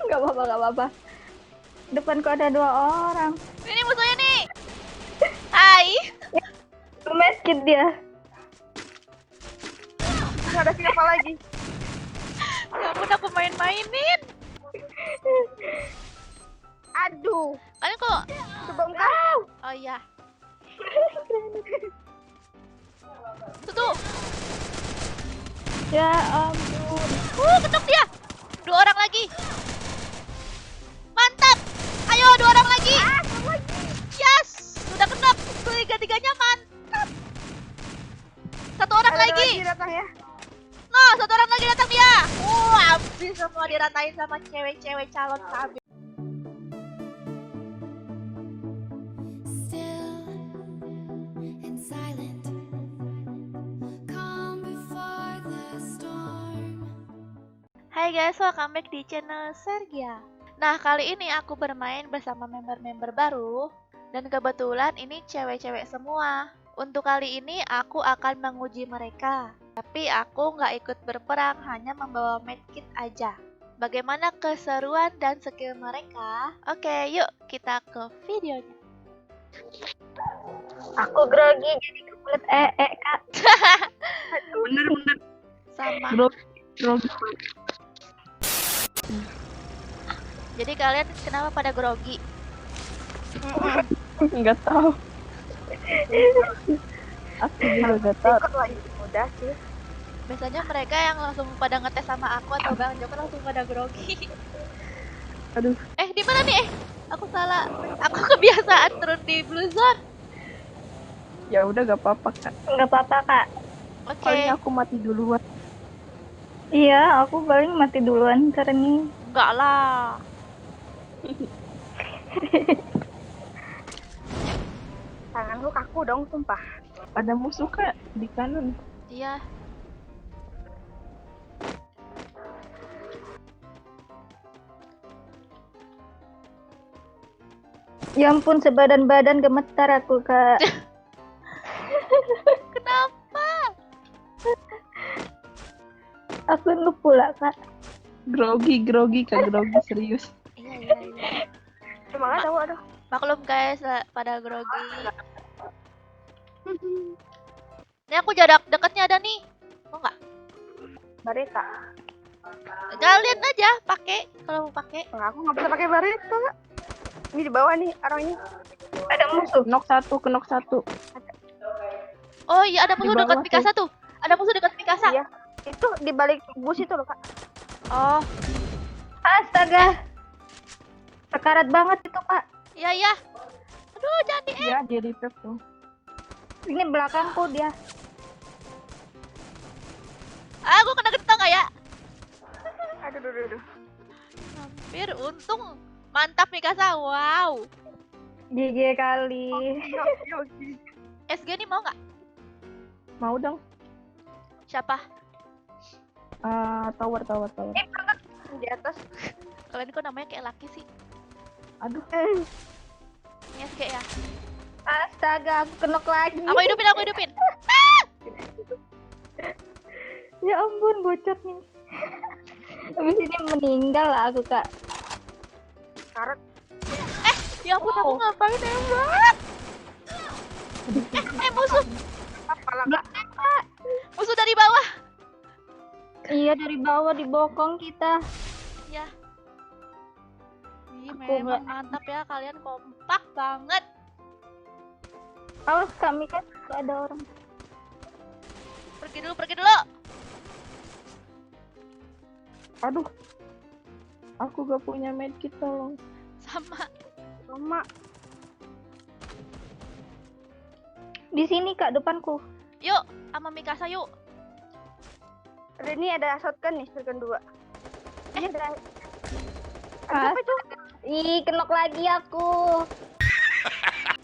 Gak apa-apa, gak apa-apa. Depanku ada 2 orang. Ini musuhnya nih. Hai. Medkit dia. Ada siapa lagi? Ya ampun, aku main-mainin. Aduh, Kalian kok? coba engkau. Oh iya. Tuh. Ya ampun. Ketuk dia. 2 orang lagi. Mantap. Ayo 2 orang lagi. Yes. Sudah ketuk. Tiga-tiganya mantap. 1 orang Ada lagi. datang ya. No, 1 orang lagi datang dia. Habis semua diratain sama cewek-cewek calon KB. Still and silent, calm before the storm. Hai guys, welcome back di channel Sergia. Nah, kali ini aku bermain bersama member-member baru. Dan kebetulan ini cewek-cewek semua. Untuk kali ini aku akan menguji mereka. Tapi aku nggak ikut berperang, hanya membawa medkit aja. Bagaimana keseruan dan skill mereka? Oke, yuk kita ke videonya. Aku grogi jadi kebelet Kak. Bener. Sama. Grogi. Jadi kalian kenapa pada grogi? Enggak tahu. Aku juga enggak tahu. Ikut lagi udah sih. Biasanya mereka yang langsung pada ngetes sama aku atau Bang Joko langsung pada grogi. Aduh. Di mana nih? Aku salah. Aku kebiasaan turun di blue zone. Ya udah gak apa-apa, Kak. Enggak apa-apa, Kak. Oke. Paling aku mati duluan. Iya, aku paling mati duluan karena Enggak lah. Tanganku kaku dong, sumpah. ada musuh, Kak, di kanan. Iya. Ya ampun, sebadan-badan gemetar aku, Kak. Kenapa? Aku lupa pula, Kak. Grogi, Kak, grogi serius. Iya. Semangat tahu aduh. Maklum guys, pada grogi. Ini aku jarak dekatnya ada nih. Mau nggak? Barita. Kalian aja pakai kalau mau pakai. Enggak, aku nggak bisa pakai barita. Ini di bawah nih orangnya. Ada musuh. Kenok satu. Oh iya, ada musuh Di bawah dekat Mikasa tuh. Ada musuh dekat Mikasa. Iya. Itu di balik bus itu loh, Kak. Oh, Astaga. Sekarat banget itu, Kak. iya. Aduh, jangan di Iya, jadi pep tuh. Ini belakangku dia. Aku kena getong nggak ya? Aduh. Hampir, untung. Mantap Mikasa, wow. GG kali. Yogi. SG nih mau nggak? Mau dong. Siapa? Tower. Di atas. Kalian kok namanya kayak laki sih? Aduh. Ini SG ya? Astaga, aku kenok lagi. Aku hidupin. Ya ampun, bocor nih. Habis ini meninggal lah aku, Kak. Karet. Ya ampun, aku ngapain nembak? Musuh. Apalah. Musuh dari bawah. Iya, dari bawah dibokong kita. Ya. Ih, Aku memang nggak- mantap ya, kalian kompak banget. Awas, kami kan ada orang. Pergi dulu. Aduh. Aku gak punya medkit, tolong. Sama. Mama. Di sini, Kak, depanku. Yuk, sama Mikasa yuk. Ini ada shotgun nih, shotgun 2. Ini ada Ah, apa itu? ih, kenok lagi aku.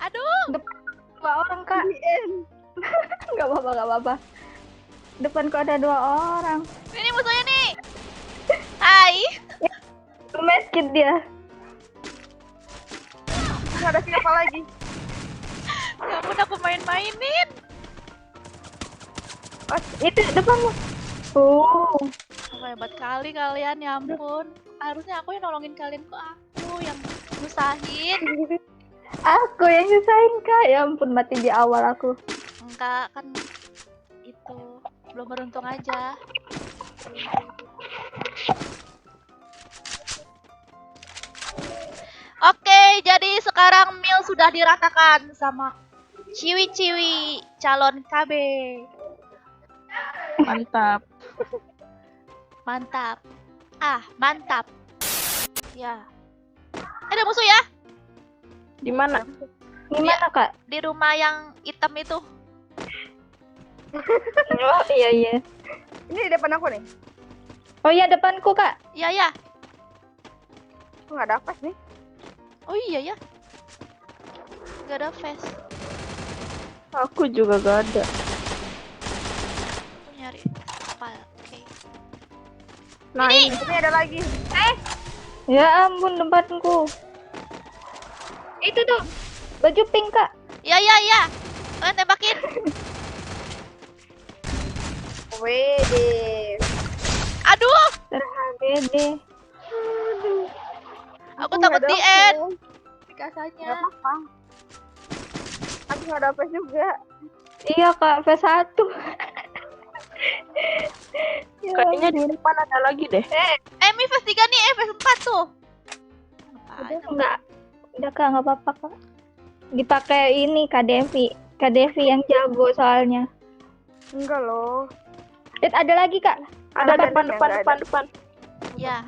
Aduh. Depan 2 orang, Kak. IN. Gak apa-apa. Depanku ada 2 orang. Ini musuhnya nih. Hai. Medkit dia. Ada siapa lagi? Ya ampun, aku main-mainin. Oh, itu depanmu. Oh. Hebat kali kalian, ya ampun. Harusnya aku yang nolongin kalian, kok aku yang nyusahin. Aku yang nyusahin kak. Ya ampun, mati di awal aku. Enggak, kan itu belum beruntung aja. Oke, jadi sekarang Mil sudah diratakan sama ciwi-ciwi calon KB. Mantap. Mantap. Mantap. Ya. Ada musuh ya? Di mana? Gimana kak? Di rumah yang hitam itu. Oh iya. Ini di depan aku nih. Oh iya, depanku kak. Iya ya. Aku nggak ada apa nih. Oh iya ya. Gak ada face. Aku juga gak ada. Aku nyari kapal. Oke. Nah, ini. Ini ada lagi. Ya ampun, depanku. Itu tuh baju pink kak. Ya. Kalian tembakin. Wede. Aduh, Terhabede. aku takut di end. Gak Kasanya. apa-apa. Aku nggak ada apa juga. Iya kak, V1. Ya Kayaknya di ampun. depan ada lagi deh. Mi phase 3 nih, phase 4 tuh. Ngapain? Enggak. Udah kak, nggak apa-apa kak. Dipakai ini KDV. KDV yang jago soalnya. Enggak loh. Ada lagi kak. Ada Ada, depan. Ya.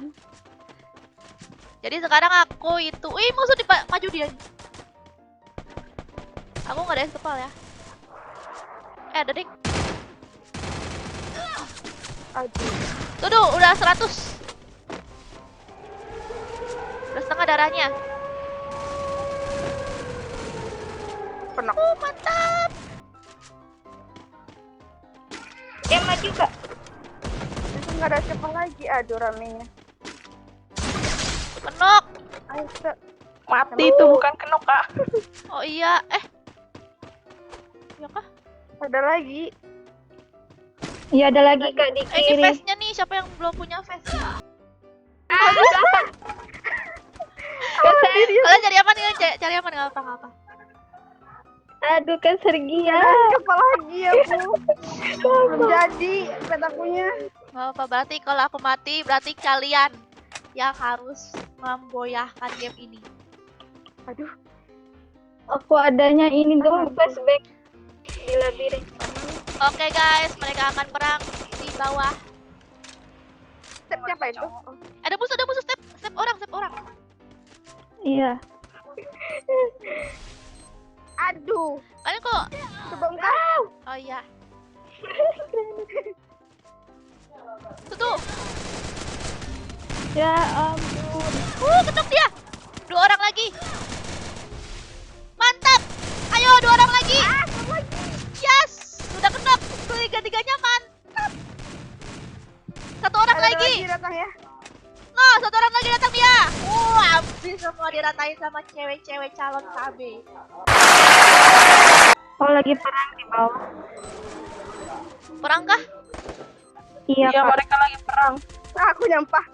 Jadi sekarang aku itu, musuh maju dia. Aku nggak ada ekspal ya. Ada ding. Aduh. Tuh, udah 100. Udah setengah darahnya. Penak. Mantap. Dia maju kak. Itu nggak ada siapa lagi. Aduh ramenya. Penok. Ayo. Mati itu bukan kenok, Kak. Oh iya, ya kah? Ada lagi. Iya ada lagi kak di Ini kiri. face-nya nih, siapa yang belum punya face? Kalian cari aman, cari aman, nggak apa-apa. Aduh kak Sergia. Siapa lagi aku? Belum jadi petakunya. Nggak apa, berarti kalau aku mati, berarti kalian yang harus memboyahkan game ini. Aduh. Aku adanya ini dong, flashback di labirin. Oke guys, mereka akan perang di bawah. Step siapa itu? Ada musuh, step orang. Iya. Aduh. Kalian kok? Coba engkau. Oh iya. Tuh. Ya ampun. Ketuk dia. 2 orang lagi. Mantap. Ayo 2 orang lagi. Yes. Sudah ketuk. Tiga-tiganya mantap. 1 orang Ada lagi. datang ya. Nah, 1 orang lagi datang dia. Habis semua diratain sama cewek-cewek calon KB. Oh lagi perang di bawah. Perang kah? Iya Iya, kak. mereka lagi perang. Aku nyampah.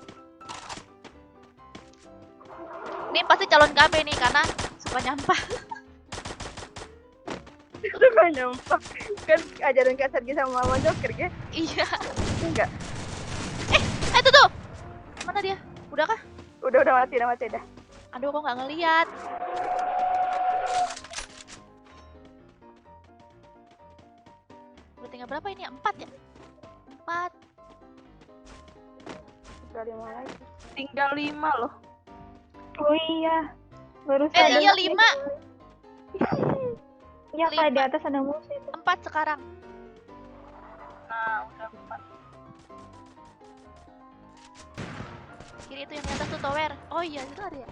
Ini pasti calon KB nih karena suka nyampah. Suka nyampah. Kan ajaran Kak Sergi sama Mama Joker ya? Iya. Enggak. Itu tuh. Mana dia? Udah kah? Udah mati dah. Aduh, kok nggak ngeliat? Udah tinggal berapa ini? 4 ya? 4. Udah 5 lagi. Tinggal 5 loh. Oh iya. Baru sadar. Iya 5. Iya kak, di 5. atas ada musuh itu. 4 sekarang. Nah, udah 4. Kiri itu yang di atas tuh tower. Oh iya, itu ada ya.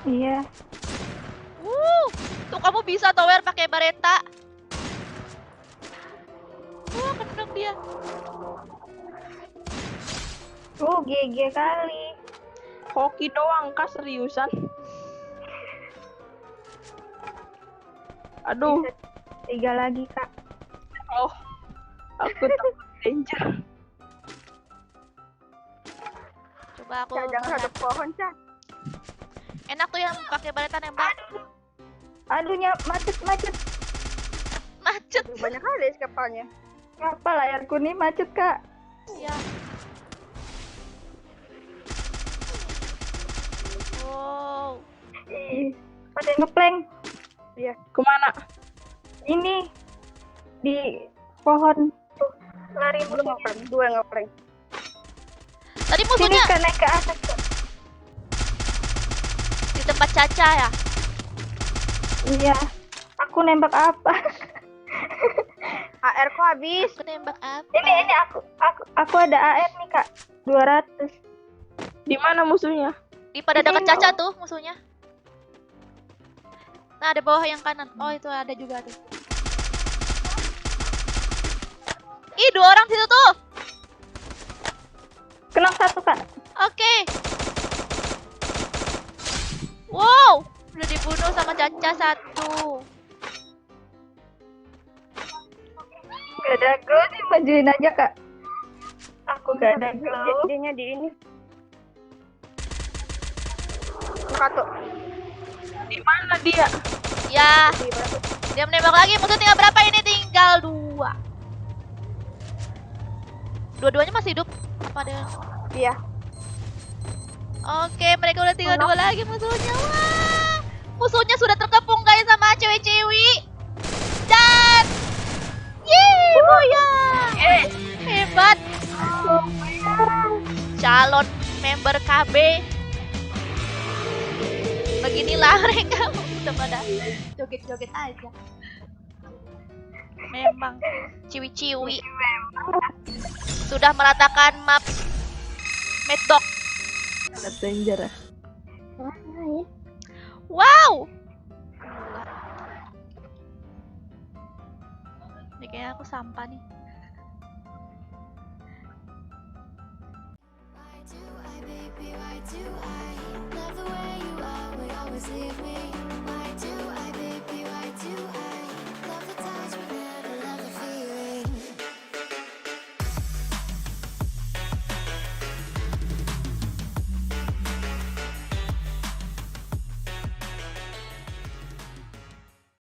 Iya. Tuh kamu bisa tower pakai bareta. Kena dia. GG kali. Hoki doang, Kak, seriusan. Aduh. 3 lagi kak. Oh. Aku takut danger. Coba aku Cak, jangan hadap melihat. pohon, Cak. Enak tuh yang pakai bareta nembak. Aduhnya macet. Macet. Aduh, banyak kali kapalnya. Apa layarku nih macet, Kak? Ya. Wow. Ih, ada yang ngeplank. Kemana? Ini di pohon tuh lari Belum musuhnya. ngeprank, dua yang ngeprank. Tadi Sini musuhnya Kak, naik ke atas, Kak. di tempat Caca ya. Iya. Aku nembak apa? AR ku habis. Aku nembak apa? Ini aku ada AR nih, Kak. 200. Di mana musuhnya? Di pada dekat Ini Caca tuh musuhnya. Nah, ada bawah yang kanan. Oh, itu ada juga tuh. Ih, 2 orang situ tuh. Kena satu, Kak. Oke. Wow, udah dibunuh sama Caca 1. Gak ada glow sih, majuin aja, Kak. Aku gak ada glow. Dia di ini. Satu. Di mana dia? Ya, Di berapa? dia menembak lagi. Musuh tinggal berapa ini? Tinggal 2. Dua-duanya masih hidup. Apa ada? Iya. Oke, mereka udah tinggal 2 lagi musuhnya. Wah, musuhnya sudah terkepung guys sama cewek-cewek. Dan boya. Hebat. Calon member KB. Beginilah mereka udah pada joget-joget aja. Memang ciwi-ciwi sudah meratakan map Mad Dog. Ada danger ya. Wow. Ini kayaknya aku sampah nih. Why do I, baby, why do I love the way you always leave me? Why do